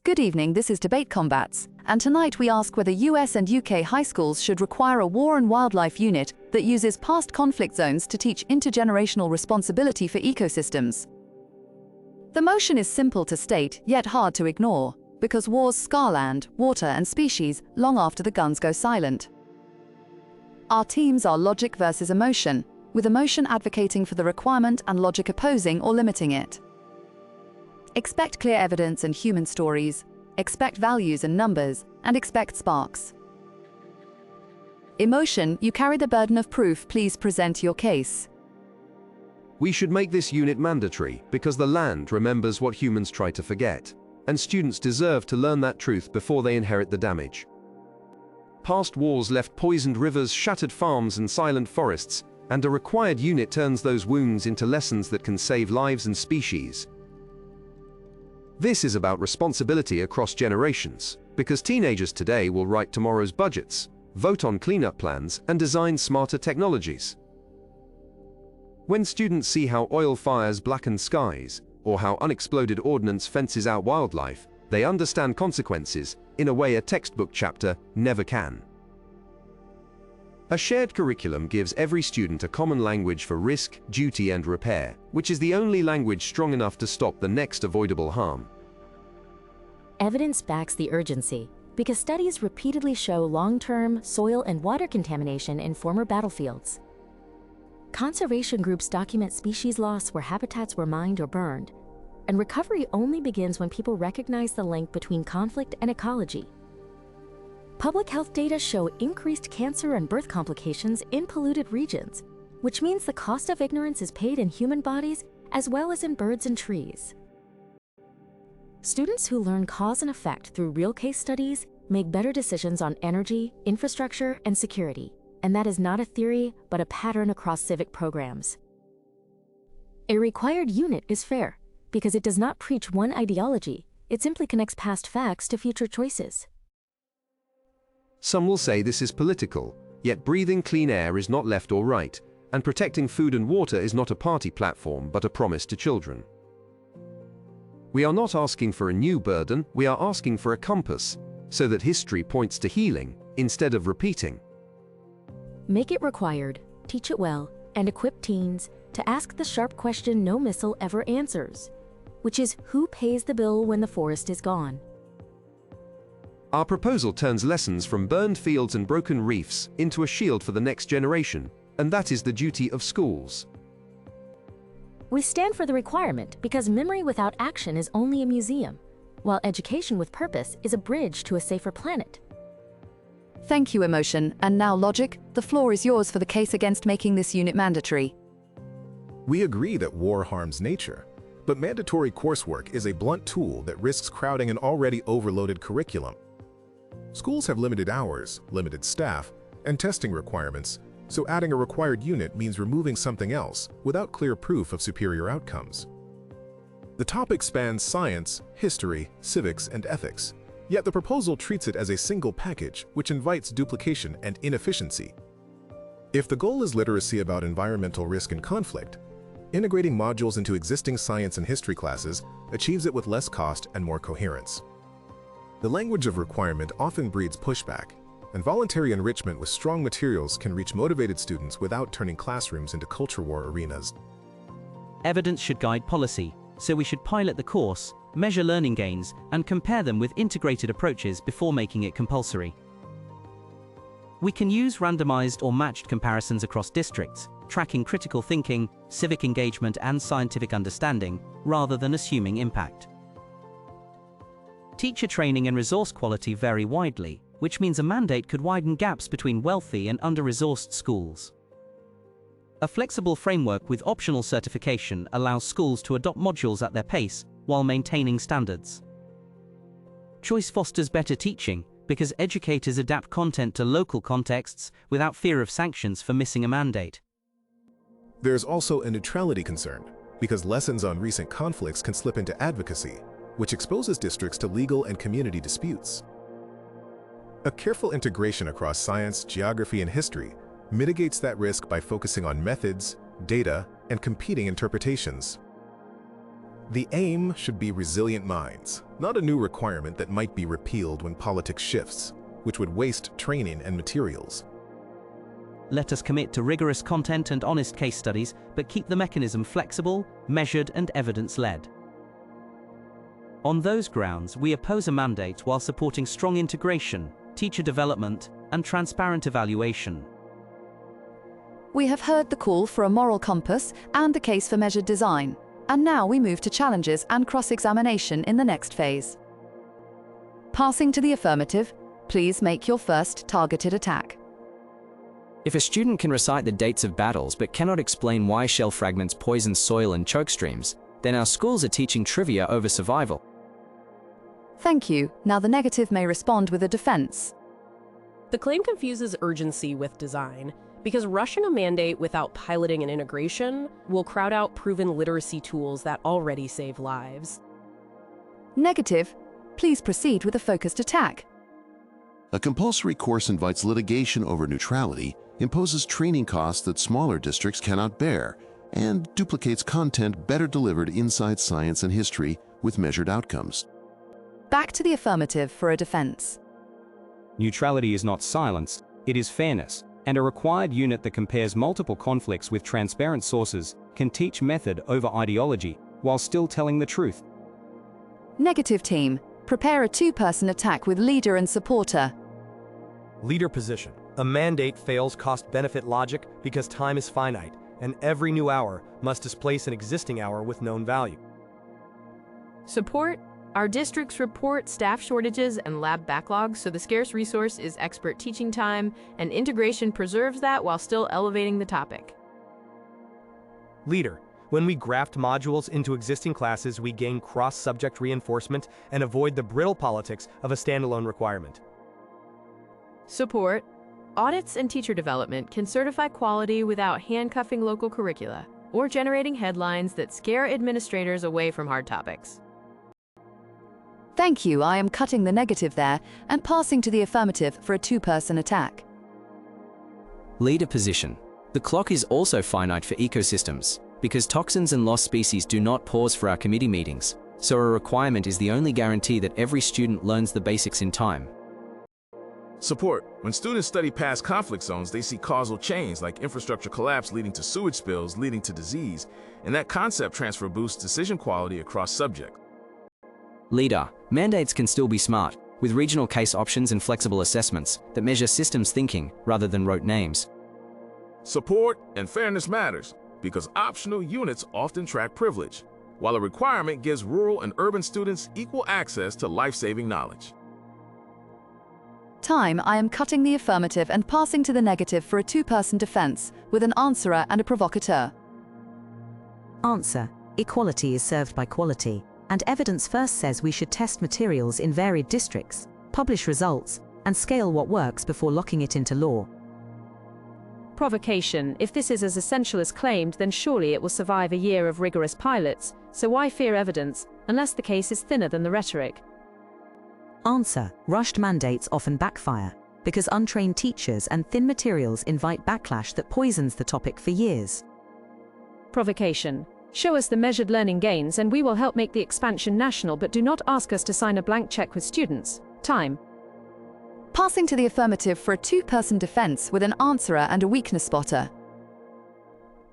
Good evening, this is Debate Combats, and tonight we ask whether US and UK high schools should require a war and wildlife unit that uses past conflict zones to teach intergenerational responsibility for ecosystems. The motion is simple to state, yet hard to ignore, because wars scar land, water and species long after the guns go silent. Our teams are logic versus emotion, with emotion advocating for the requirement and logic opposing or limiting it. Expect clear evidence and human stories, expect values and numbers, and expect sparks. Emotion, you carry the burden of proof, please present your case. We should make this unit mandatory because the land remembers what humans try to forget, and students deserve to learn that truth before they inherit the damage. Past wars left poisoned rivers, shattered farms, and silent forests, and a required unit turns those wounds into lessons that can save lives and species. This is about responsibility across generations, because teenagers today will write tomorrow's budgets, vote on cleanup plans, and design smarter technologies. When students see how oil fires blacken skies, or how unexploded ordnance fences out wildlife, they understand consequences in a way a textbook chapter never can. A shared curriculum gives every student a common language for risk, duty, and repair, which is the only language strong enough to stop the next avoidable harm. Evidence backs the urgency, because studies repeatedly show long-term soil and water contamination in former battlefields. Conservation groups document species loss where habitats were mined or burned, and recovery only begins when people recognize the link between conflict and ecology. Public health data show increased cancer and birth complications in polluted regions, which means the cost of ignorance is paid in human bodies as well as in birds and trees. Students who learn cause and effect through real case studies make better decisions on energy, infrastructure, and security, and that is not a theory, but a pattern across civic programs. A required unit is fair, because it does not preach one ideology, it simply connects past facts to future choices. Some will say this is political, yet breathing clean air is not left or right, and protecting food and water is not a party platform but a promise to children. We are not asking for a new burden, we are asking for a compass, so that history points to healing instead of repeating. Make it required, teach it well, and equip teens to ask the sharp question no missile ever answers, which is who pays the bill when the forest is gone? Our proposal turns lessons from burned fields and broken reefs into a shield for the next generation, and that is the duty of schools. We stand for the requirement because memory without action is only a museum, while education with purpose is a bridge to a safer planet. Thank you, emotion, and now logic, the floor is yours for the case against making this unit mandatory. We agree that war harms nature, but mandatory coursework is a blunt tool that risks crowding an already overloaded curriculum. Schools have limited hours, limited staff, and testing requirements, so adding a required unit means removing something else without clear proof of superior outcomes. The topic spans science, history, civics, and ethics, yet the proposal treats it as a single package which invites duplication and inefficiency. If the goal is literacy about environmental risk and conflict, integrating modules into existing science and history classes achieves it with less cost and more coherence. The language of requirement often breeds pushback, and voluntary enrichment with strong materials can reach motivated students without turning classrooms into culture war arenas. Evidence should guide policy, so we should pilot the course, measure learning gains, and compare them with integrated approaches before making it compulsory. We can use randomized or matched comparisons across districts, tracking critical thinking, civic engagement, and scientific understanding, rather than assuming impact. Teacher training and resource quality vary widely, which means a mandate could widen gaps between wealthy and under-resourced schools. A flexible framework with optional certification allows schools to adopt modules at their pace while maintaining standards. Choice fosters better teaching because educators adapt content to local contexts without fear of sanctions for missing a mandate. There's also a neutrality concern, because lessons on recent conflicts can slip into advocacy, which exposes districts to legal and community disputes. A careful integration across science, geography, and history mitigates that risk by focusing on methods, data, and competing interpretations. The aim should be resilient minds, not a new requirement that might be repealed when politics shifts, which would waste training and materials. Let us commit to rigorous content and honest case studies, but keep the mechanism flexible, measured, and evidence-led. On those grounds, we oppose a mandate while supporting strong integration, teacher development, and transparent evaluation. We have heard the call for a moral compass and the case for measured design. And now we move to challenges and cross-examination in the next phase. Passing to the affirmative, please make your first targeted attack. If a student can recite the dates of battles but cannot explain why shell fragments poison soil and choke streams, then our schools are teaching trivia over survival. Thank you. Now the negative may respond with a defense. The claim confuses urgency with design, because rushing a mandate without piloting and integration will crowd out proven literacy tools that already save lives. Negative, please proceed with a focused attack. A compulsory course invites litigation over neutrality, imposes training costs that smaller districts cannot bear, and duplicates content better delivered inside science and history with measured outcomes. Back to the affirmative for a defense. Neutrality is not silence, it is fairness, and a required unit that compares multiple conflicts with transparent sources can teach method over ideology while still telling the truth. Negative team, prepare a two-person attack with leader and supporter. Leader position. A mandate fails cost-benefit logic because time is finite, and every new hour must displace an existing hour with known value. Support. Our districts report staff shortages and lab backlogs, so the scarce resource is expert teaching time, and integration preserves that while still elevating the topic. Leader. When we graft modules into existing classes, we gain cross-subject reinforcement and avoid the brittle politics of a standalone requirement. Support. Audits and teacher development can certify quality without handcuffing local curricula or generating headlines that scare administrators away from hard topics. Thank you, I am cutting the negative there and passing to the affirmative for a two-person attack. Leader position. The clock is also finite for ecosystems, because toxins and lost species do not pause for our committee meetings, so a requirement is the only guarantee that every student learns the basics in time. Support. When students study past conflict zones, they see causal chains like infrastructure collapse leading to sewage spills leading to disease, and that concept transfer boosts decision quality across subjects. Leader. Mandates can still be smart, with regional case options and flexible assessments that measure systems thinking rather than rote names. Support and fairness matters, because optional units often track privilege, while a requirement gives rural and urban students equal access to life-saving knowledge. Time, I am cutting the affirmative and passing to the negative for a two-person defense with an answerer and a provocateur. Answer. Equality is served by quality, and evidence first says we should test materials in varied districts, publish results, and scale what works before locking it into law. Provocation. If this is as essential as claimed, then surely it will survive a year of rigorous pilots, so why fear evidence, unless the case is thinner than the rhetoric? Answer. Rushed mandates often backfire, because untrained teachers and thin materials invite backlash that poisons the topic for years. Provocation. Show us the measured learning gains and we will help make the expansion national, but do not ask us to sign a blank check with students. Time. Passing to the affirmative for a two-person defense with an answerer and a weakness spotter.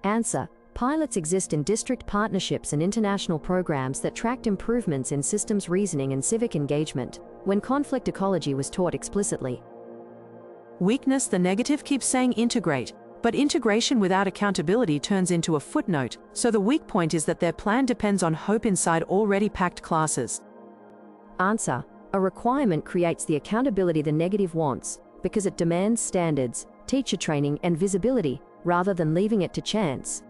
Answer. Pilots exist in district partnerships and international programs that tracked improvements in systems reasoning and civic engagement, when conflict ecology was taught explicitly. Weakness. The negative keeps saying integrate, but integration without accountability turns into a footnote, so the weak point is that their plan depends on hope inside already packed classes. Answer. A requirement creates the accountability the negative wants, because it demands standards, teacher training, and visibility, rather than leaving it to chance.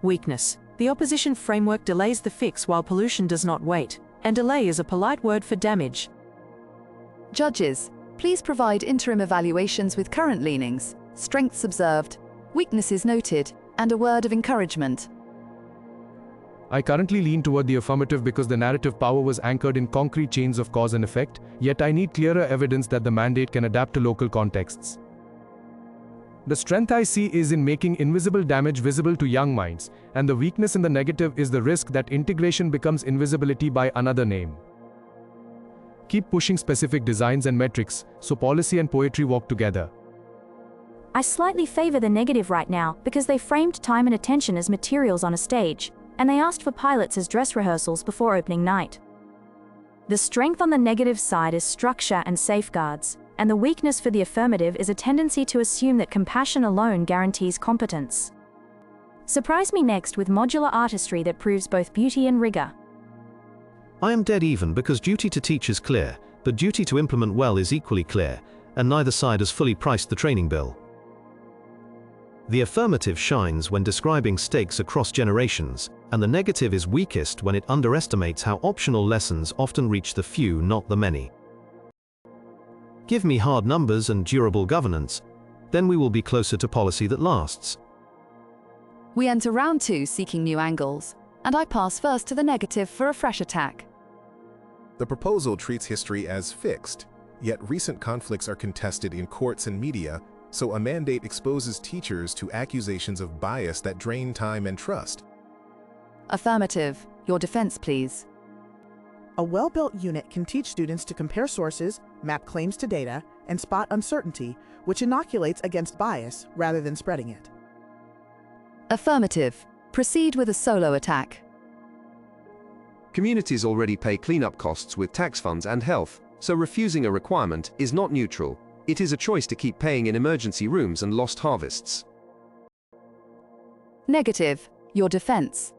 Weakness. The opposition framework delays the fix while pollution does not wait, and delay is a polite word for damage. Judges, please provide interim evaluations with current leanings, strengths observed, weaknesses noted, and a word of encouragement. I currently lean toward the affirmative because the narrative power was anchored in concrete chains of cause and effect, yet I need clearer evidence that the mandate can adapt to local contexts. The strength I see is in making invisible damage visible to young minds, and the weakness in the negative is the risk that integration becomes invisibility by another name. Keep pushing specific designs and metrics, so policy and poetry walk together. I slightly favor the negative right now because they framed time and attention as materials on a stage, and they asked for pilots as dress rehearsals before opening night. The strength on the negative side is structure and safeguards, and the weakness for the affirmative is a tendency to assume that compassion alone guarantees competence. Surprise me next with modular artistry that proves both beauty and rigor. I am dead even because duty to teach is clear, but duty to implement well is equally clear, and neither side has fully priced the training bill. The affirmative shines when describing stakes across generations, and the negative is weakest when it underestimates how optional lessons often reach the few, not the many. Give me hard numbers and durable governance, then we will be closer to policy that lasts. We enter round 2 seeking new angles, and I pass first to the negative for a fresh attack. The proposal treats history as fixed, yet recent conflicts are contested in courts and media, so a mandate exposes teachers to accusations of bias that drain time and trust. Affirmative. Your defense, please. A well-built unit can teach students to compare sources, map claims to data, and spot uncertainty, which inoculates against bias rather than spreading it. Affirmative. Proceed with a solo attack. Communities already pay cleanup costs with tax funds and health, so refusing a requirement is not neutral. It is a choice to keep paying in emergency rooms and lost harvests. Negative. Your defense.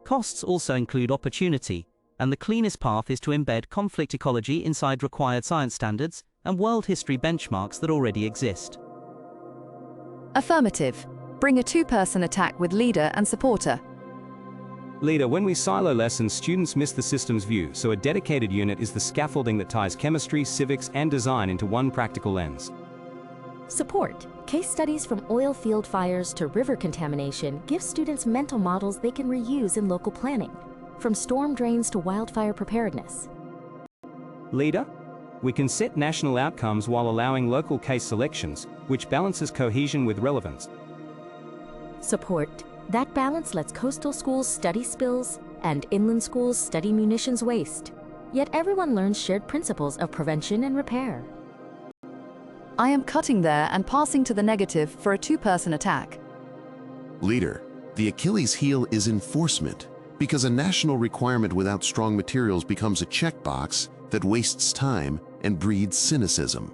Costs also include opportunity, and the cleanest path is to embed conflict ecology inside required science standards and world history benchmarks that already exist. Affirmative. Bring a 2-person attack with leader and supporter. Leader, when we silo lessons, students miss the system's view, so a dedicated unit is the scaffolding that ties chemistry, civics, and design into one practical lens. Support. Case studies from oil field fires to river contamination give students mental models they can reuse in local planning, from storm drains to wildfire preparedness. Leader, we can set national outcomes while allowing local case selections, which balances cohesion with relevance. Support. That balance lets coastal schools study spills and inland schools study munitions waste. Yet everyone learns shared principles of prevention and repair. I am cutting there and passing to the negative for a 2-person attack. Leader, the Achilles heel is enforcement, because a national requirement without strong materials becomes a checkbox that wastes time and breeds cynicism.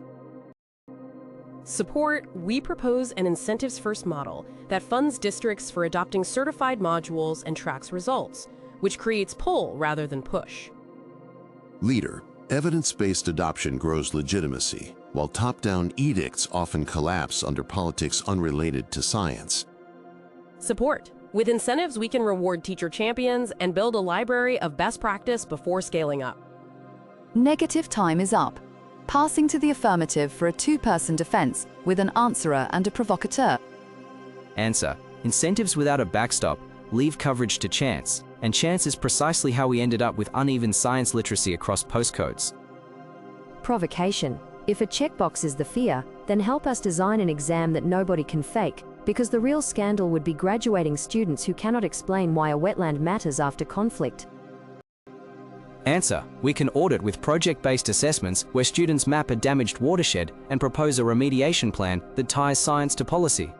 Support, we propose an incentives-first model that funds districts for adopting certified modules and tracks results, which creates pull rather than push. Leader, evidence-based adoption grows legitimacy, while top-down edicts often collapse under politics unrelated to science. Support, with incentives we can reward teacher champions and build a library of best practice before scaling up. Negative time is up. Passing to the affirmative for a 2-person defense with an answerer and a provocateur. Answer. Incentives without a backstop leave coverage to chance, and chance is precisely how we ended up with uneven science literacy across postcodes. Provocation. If a checkbox is the fear, then help us design an exam that nobody can fake, because the real scandal would be graduating students who cannot explain why a wetland matters after conflict. Answer. We can audit with project-based assessments where students map a damaged watershed and propose a remediation plan that ties science to policy.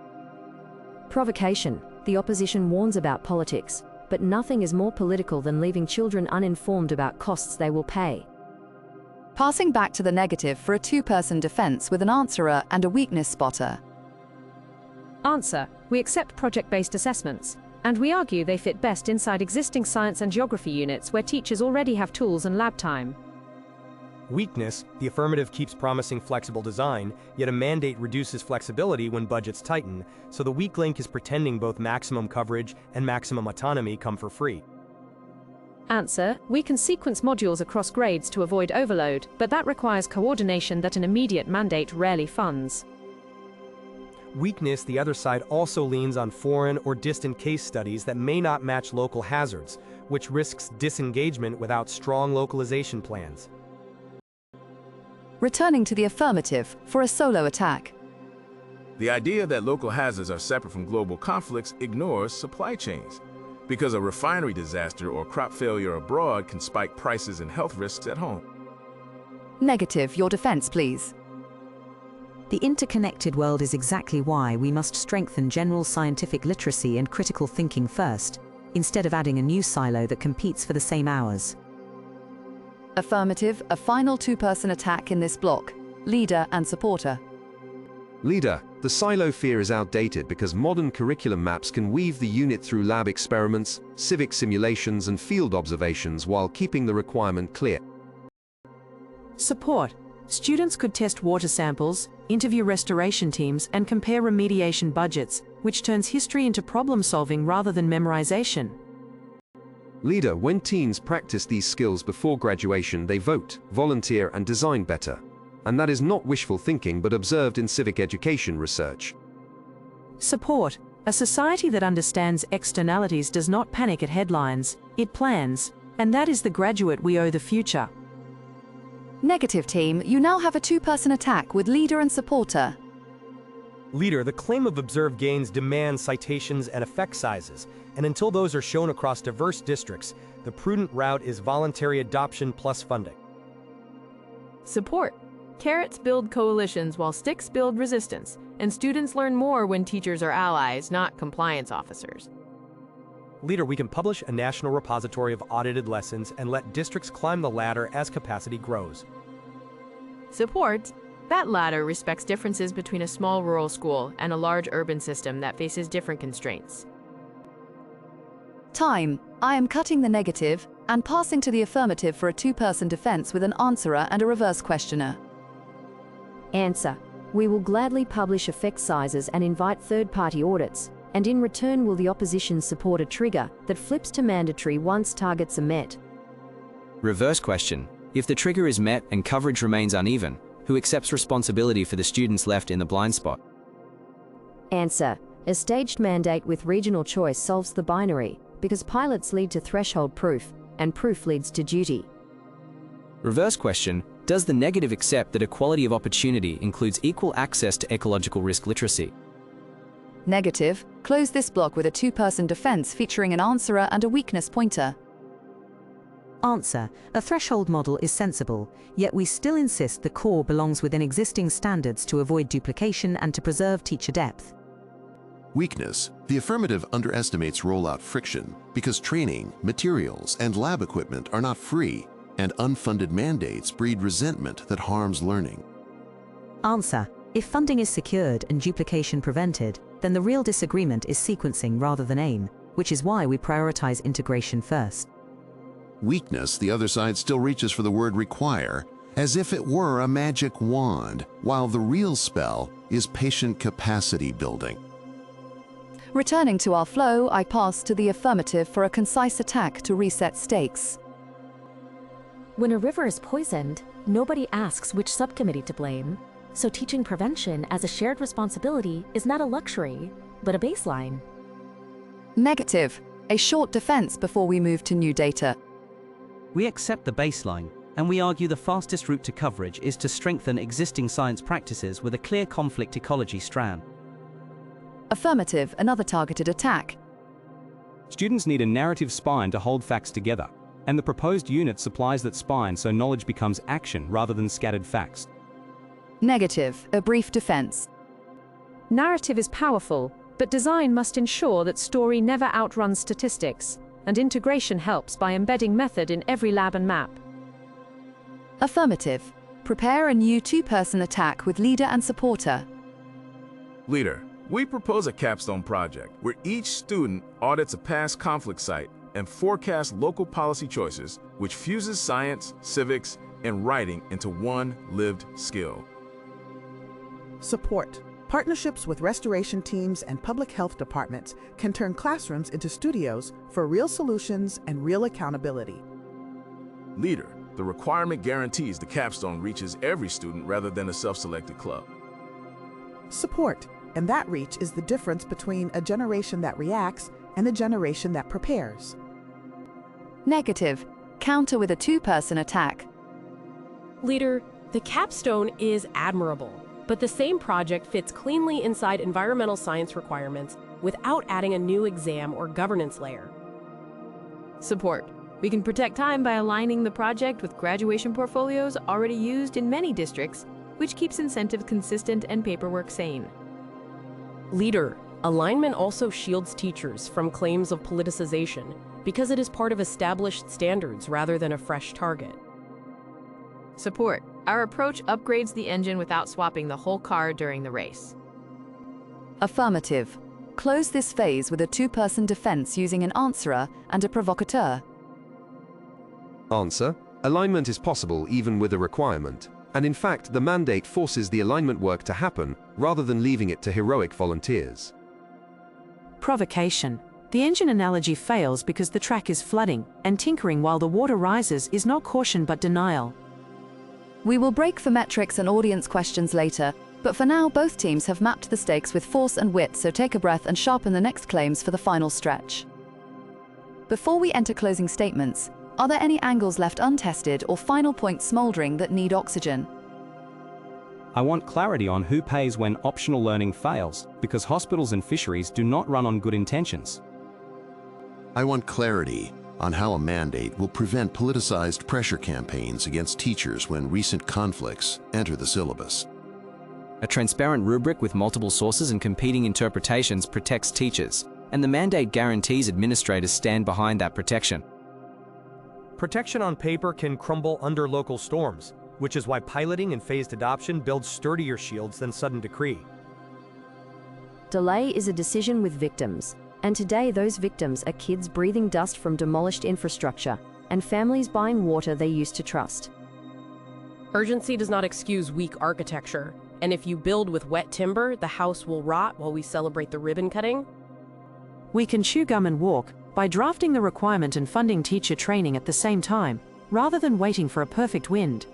Provocation. The opposition warns about politics, but nothing is more political than leaving children uninformed about costs they will pay. Passing back to the negative for a 2-person defense with an answerer and a weakness spotter. Answer. We accept project-based assessments, and we argue they fit best inside existing science and geography units where teachers already have tools and lab time. Weakness, the affirmative keeps promising flexible design, yet a mandate reduces flexibility when budgets tighten, so the weak link is pretending both maximum coverage and maximum autonomy come for free. Answer. We can sequence modules across grades to avoid overload, but that requires coordination that an immediate mandate rarely funds. Weakness, the other side also leans on foreign or distant case studies that may not match local hazards, which risks disengagement without strong localization plans. Returning to the affirmative for a solo attack. The idea that local hazards are separate from global conflicts ignores supply chains, because a refinery disaster or crop failure abroad can spike prices and health risks at home. Negative, your defense, please. The interconnected world is exactly why we must strengthen general scientific literacy and critical thinking first, instead of adding a new silo that competes for the same hours. Affirmative, a final two-person attack in this block. Leader and supporter. Leader, the silo fear is outdated because modern curriculum maps can weave the unit through lab experiments, civic simulations, and field observations while keeping the requirement clear. Support. Students could test water samples, interview restoration teams, and compare remediation budgets, which turns history into problem-solving rather than memorization. Leader, when teens practice these skills before graduation, they vote, volunteer, and design better. And that is not wishful thinking but observed in civic education research. Support. A society that understands externalities does not panic at headlines, it plans. And that is the graduate we owe the future. Negative team, you now have a two-person attack with leader and supporter. Leader, the claim of observed gains demands citations and effect sizes, and until those are shown across diverse districts, the prudent route is voluntary adoption plus funding. Support. Carrots build coalitions while sticks build resistance, and students learn more when teachers are allies, not compliance officers. Leader, we can publish a national repository of audited lessons and let districts climb the ladder as capacity grows. Support. That ladder respects differences between a small rural school and a large urban system that faces different constraints. Time. I am cutting the negative and passing to the affirmative for a two-person defense with an answerer and a reverse questioner. Answer. We will gladly publish effect sizes and invite third-party audits, and in return will the opposition support a trigger that flips to mandatory once targets are met. Reverse question. If the trigger is met and coverage remains uneven, who accepts responsibility for the students left in the blind spot? Answer. A staged mandate with regional choice solves the binary, because pilots lead to threshold proof, and proof leads to duty. Reverse question. Does the negative accept that equality of opportunity includes equal access to ecological risk literacy? Negative. Close this block with a two-person defense featuring an answerer and a weakness pointer. Answer. A threshold model is sensible, yet we still insist the core belongs within existing standards to avoid duplication and to preserve teacher depth. Weakness. The affirmative underestimates rollout friction because training, materials, and lab equipment are not free, and unfunded mandates breed resentment that harms learning. Answer. If funding is secured and duplication prevented, then the real disagreement is sequencing rather than aim, which is why we prioritize integration first. Weakness. The other side still reaches for the word require, as if it were a magic wand, while the real spell is patient capacity building. Returning to our flow, I pass to the affirmative for a concise attack to reset stakes. When a river is poisoned, nobody asks which subcommittee to blame. So teaching prevention as a shared responsibility is not a luxury, but a baseline. Negative. A short defense before we move to new data. We accept the baseline, and we argue the fastest route to coverage is to strengthen existing science practices with a clear conflict ecology strand. Affirmative. Another targeted attack. Students need a narrative spine to hold facts together, and the proposed unit supplies that spine so knowledge becomes action rather than scattered facts. Negative. A brief defense. Narrative is powerful, but design must ensure that story never outruns statistics, and integration helps by embedding method in every lab and map. Affirmative. Prepare a new two-person attack with leader and supporter. Leader, we propose a capstone project where each student audits a past conflict site and forecasts local policy choices, which fuses science, civics, and writing into one lived skill. Support. Partnerships with restoration teams and public health departments can turn classrooms into studios for real solutions and real accountability. Leader, the requirement guarantees the capstone reaches every student rather than a self-selected club. Support. And that reach is the difference between a generation that reacts and a generation that prepares. Negative. Counter with a two-person attack. Leader, the capstone is admirable, But the same project fits cleanly inside environmental science requirements without adding a new exam or governance layer. Support. We can protect time by aligning the project with graduation portfolios already used in many districts, which keeps incentives consistent and paperwork sane. Leader. Alignment also shields teachers from claims of politicization because it is part of established standards rather than a fresh target. Support. Our approach upgrades the engine without swapping the whole car during the race. Affirmative. Close this phase with a two-person defense using an answerer and a provocateur. Answer. Alignment is possible even with a requirement. And in fact, the mandate forces the alignment work to happen rather than leaving it to heroic volunteers. Provocation. The engine analogy fails because the track is flooding, and tinkering while the water rises is not caution but denial. We will break for metrics and audience questions later, but for now both teams have mapped the stakes with force and wit, so take a breath and sharpen the next claims for the final stretch. Before we enter closing statements, are there any angles left untested or final points smoldering that need oxygen? I want clarity on who pays when optional learning fails, because hospitals and fisheries do not run on good intentions. I want clarity on how a mandate will prevent politicized pressure campaigns against teachers when recent conflicts enter the syllabus. A transparent rubric with multiple sources and competing interpretations protects teachers, and the mandate guarantees administrators stand behind that protection. Protection on paper can crumble under local storms, which is why piloting and phased adoption builds sturdier shields than sudden decree. Delay is a decision with victims, and today those victims are kids breathing dust from demolished infrastructure and families buying water they used to trust. Urgency does not excuse weak architecture, and if you build with wet timber, the house will rot while we celebrate the ribbon cutting. We can chew gum and walk by drafting the requirement and funding teacher training at the same time, rather than waiting for a perfect wind.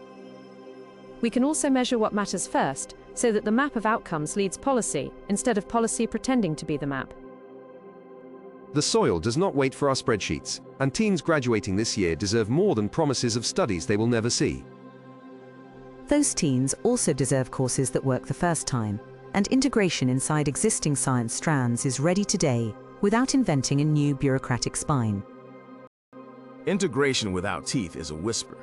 We can also measure what matters first, so that the map of outcomes leads policy, instead of policy pretending to be the map. The soil does not wait for our spreadsheets, and teens graduating this year deserve more than promises of studies they will never see. Those teens also deserve courses that work the first time, and integration inside existing science strands is ready today, without inventing a new bureaucratic spine. Integration without teeth is a whisper,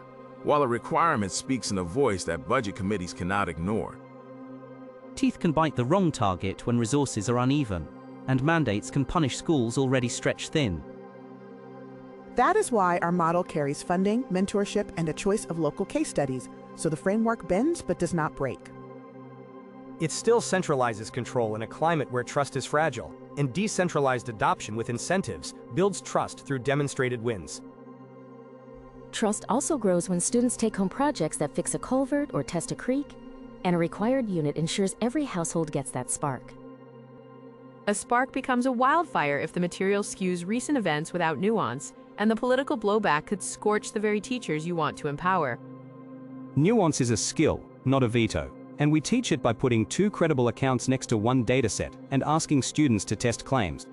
while a requirement speaks in a voice that budget committees cannot ignore. Teeth can bite the wrong target when resources are uneven, and mandates can punish schools already stretched thin. That is why our model carries funding, mentorship, and a choice of local case studies, so the framework bends but does not break. It still centralizes control in a climate where trust is fragile, and decentralized adoption with incentives builds trust through demonstrated wins. Trust also grows when students take home projects that fix a culvert or test a creek, and a required unit ensures every household gets that spark. A spark becomes a wildfire if the material skews recent events without nuance, and the political blowback could scorch the very teachers you want to empower. Nuance is a skill, not a veto, and we teach it by putting two credible accounts next to one dataset and asking students to test claims.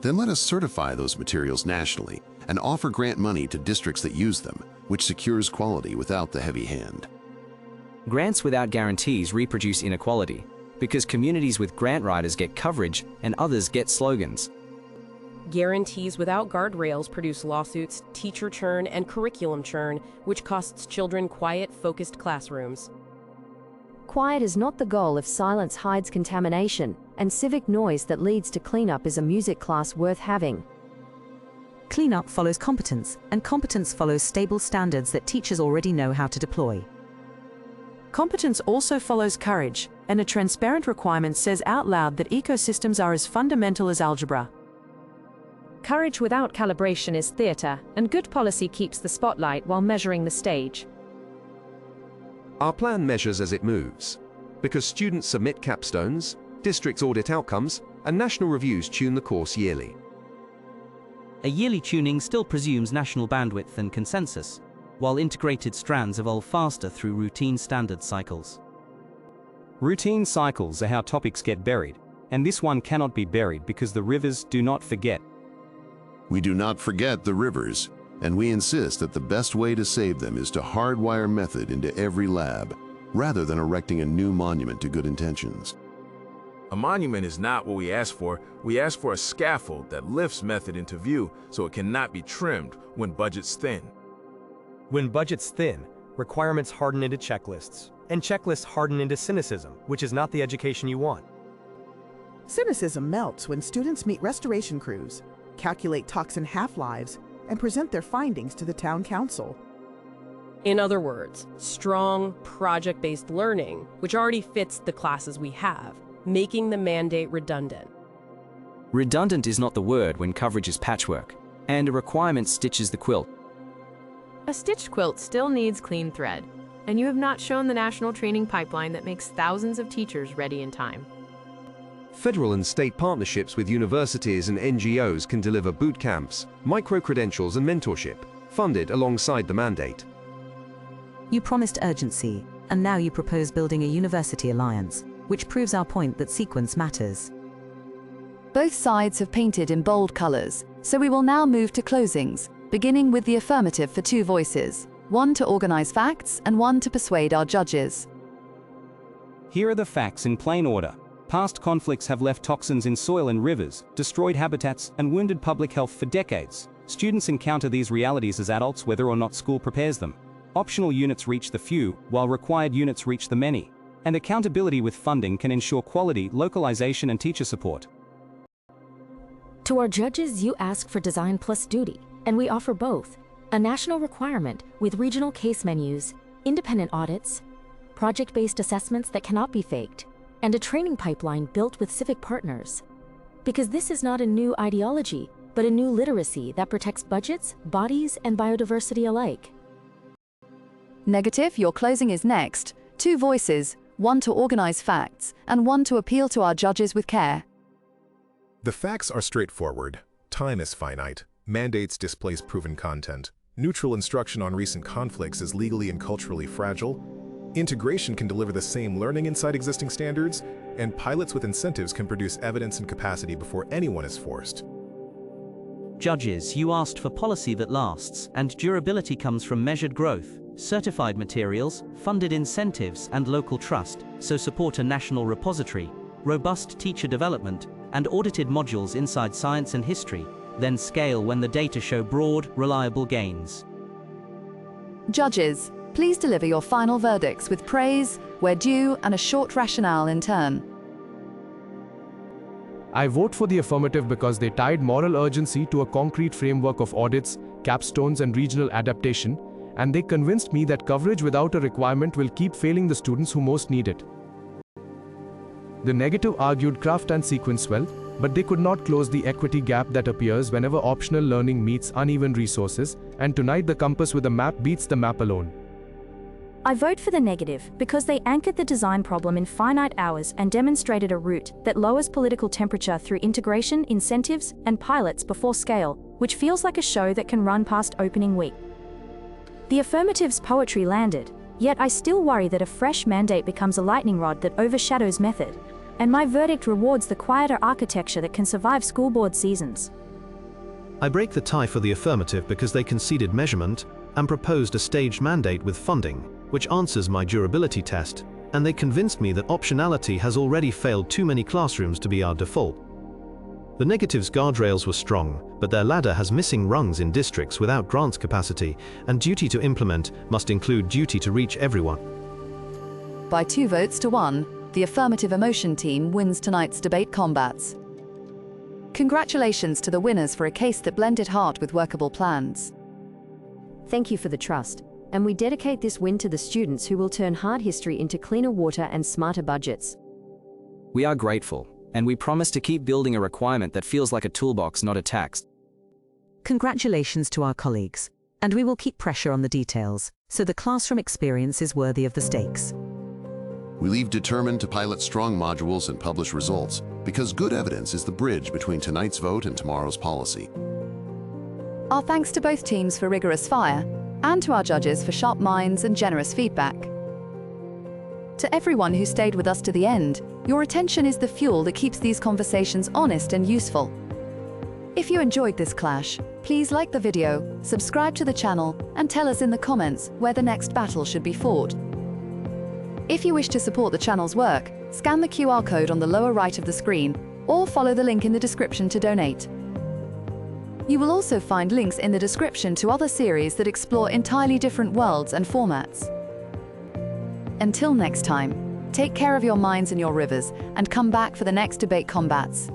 Then let us certify those materials nationally and offer grant money to districts that use them, which secures quality without the heavy hand. Grants without guarantees reproduce inequality, because communities with grant writers get coverage and others get slogans. Guarantees without guardrails produce lawsuits, teacher churn, and curriculum churn, which costs children quiet, focused classrooms. Quiet is not the goal if silence hides contamination, and civic noise that leads to cleanup is a music class worth having. Cleanup follows competence, and competence follows stable standards that teachers already know how to deploy. Competence also follows courage, and a transparent requirement says out loud that ecosystems are as fundamental as algebra. Courage without calibration is theatre, and good policy keeps the spotlight while measuring the stage. Our plan measures as it moves, because students submit capstones, districts audit outcomes, and national reviews tune the course yearly. A yearly tuning still presumes national bandwidth and consensus, while integrated strands evolve faster through routine standard cycles. Routine cycles are how topics get buried, and this one cannot be buried because the rivers do not forget. We do not forget the rivers, and we insist that the best way to save them is to hardwire method into every lab, rather than erecting a new monument to good intentions. A monument is not what we ask for. We ask for a scaffold that lifts method into view so it cannot be trimmed when budget's thin. When budget's thin, requirements harden into checklists, and checklists harden into cynicism, which is not the education you want. Cynicism melts when students meet restoration crews, calculate toxin half-lives, and present their findings to the town council. In other words, strong, project-based learning, which already fits the classes we have, making the mandate redundant. Redundant is not the word when coverage is patchwork, and a requirement stitches the quilt. A stitched quilt still needs clean thread, and you have not shown the national training pipeline that makes thousands of teachers ready in time. Federal and state partnerships with universities and NGOs can deliver boot camps, micro-credentials and mentorship, funded alongside the mandate. You promised urgency, and now you propose building a university alliance, which proves our point that sequence matters. Both sides have painted in bold colors, so we will now move to closings, beginning with the affirmative for 2 voices, one to organize facts and one to persuade our judges. Here are the facts in plain order. Past conflicts have left toxins in soil and rivers, destroyed habitats, and wounded public health for decades. Students encounter these realities as adults whether or not school prepares them. Optional units reach the few, while required units reach the many. And accountability with funding can ensure quality, localization, and teacher support. To our judges, you ask for design plus duty, and we offer both. A national requirement with regional case menus, independent audits, project-based assessments that cannot be faked, and a training pipeline built with civic partners. Because this is not a new ideology, but a new literacy that protects budgets, bodies, and biodiversity alike. Negative, your closing is next. 2 voices, one to organize facts, and one to appeal to our judges with care. The facts are straightforward. Time is finite. Mandates displace proven content. Neutral instruction on recent conflicts is legally and culturally fragile. Integration can deliver the same learning inside existing standards, and pilots with incentives can produce evidence and capacity before anyone is forced. Judges, you asked for policy that lasts, and durability comes from measured growth, certified materials, funded incentives, and local trust, so support a national repository, robust teacher development, and audited modules inside science and history, then scale when the data show broad, reliable gains. Judges, please deliver your final verdicts with praise, where due, and a short rationale in turn. I vote for the affirmative because they tied moral urgency to a concrete framework of audits, capstones, and regional adaptation, and they convinced me that coverage without a requirement will keep failing the students who most need it. The negative argued craft and sequence well, but they could not close the equity gap that appears whenever optional learning meets uneven resources, and tonight the compass with a map beats the map alone. I vote for the negative because they anchored the design problem in finite hours and demonstrated a route that lowers political temperature through integration, incentives, and pilots before scale, which feels like a show that can run past opening week. The affirmative's poetry landed, yet I still worry that a fresh mandate becomes a lightning rod that overshadows method, and my verdict rewards the quieter architecture that can survive school board seasons. I break the tie for the affirmative because they conceded measurement and proposed a staged mandate with funding, which answers my durability test, and they convinced me that optionality has already failed too many classrooms to be our default. The negative's guardrails were strong, but their ladder has missing rungs in districts without grants capacity, and duty to implement must include duty to reach everyone. By 2 votes to 1, the affirmative emotion team wins tonight's debate combats. Congratulations to the winners for a case that blended heart with workable plans. Thank you for the trust, and we dedicate this win to the students who will turn hard history into cleaner water and smarter budgets. We are grateful, and we promise to keep building a requirement that feels like a toolbox, not a tax. Congratulations to our colleagues, and we will keep pressure on the details, so the classroom experience is worthy of the stakes. We leave determined to pilot strong modules and publish results, because good evidence is the bridge between tonight's vote and tomorrow's policy. Our thanks to both teams for rigorous fire, and to our judges for sharp minds and generous feedback. To everyone who stayed with us to the end, your attention is the fuel that keeps these conversations honest and useful. If you enjoyed this clash, please like the video, subscribe to the channel, and tell us in the comments where the next battle should be fought. If you wish to support the channel's work, scan the QR code on the lower right of the screen or follow the link in the description to donate. You will also find links in the description to other series that explore entirely different worlds and formats. Until next time, take care of your minds and your rivers, and come back for the next debate combats.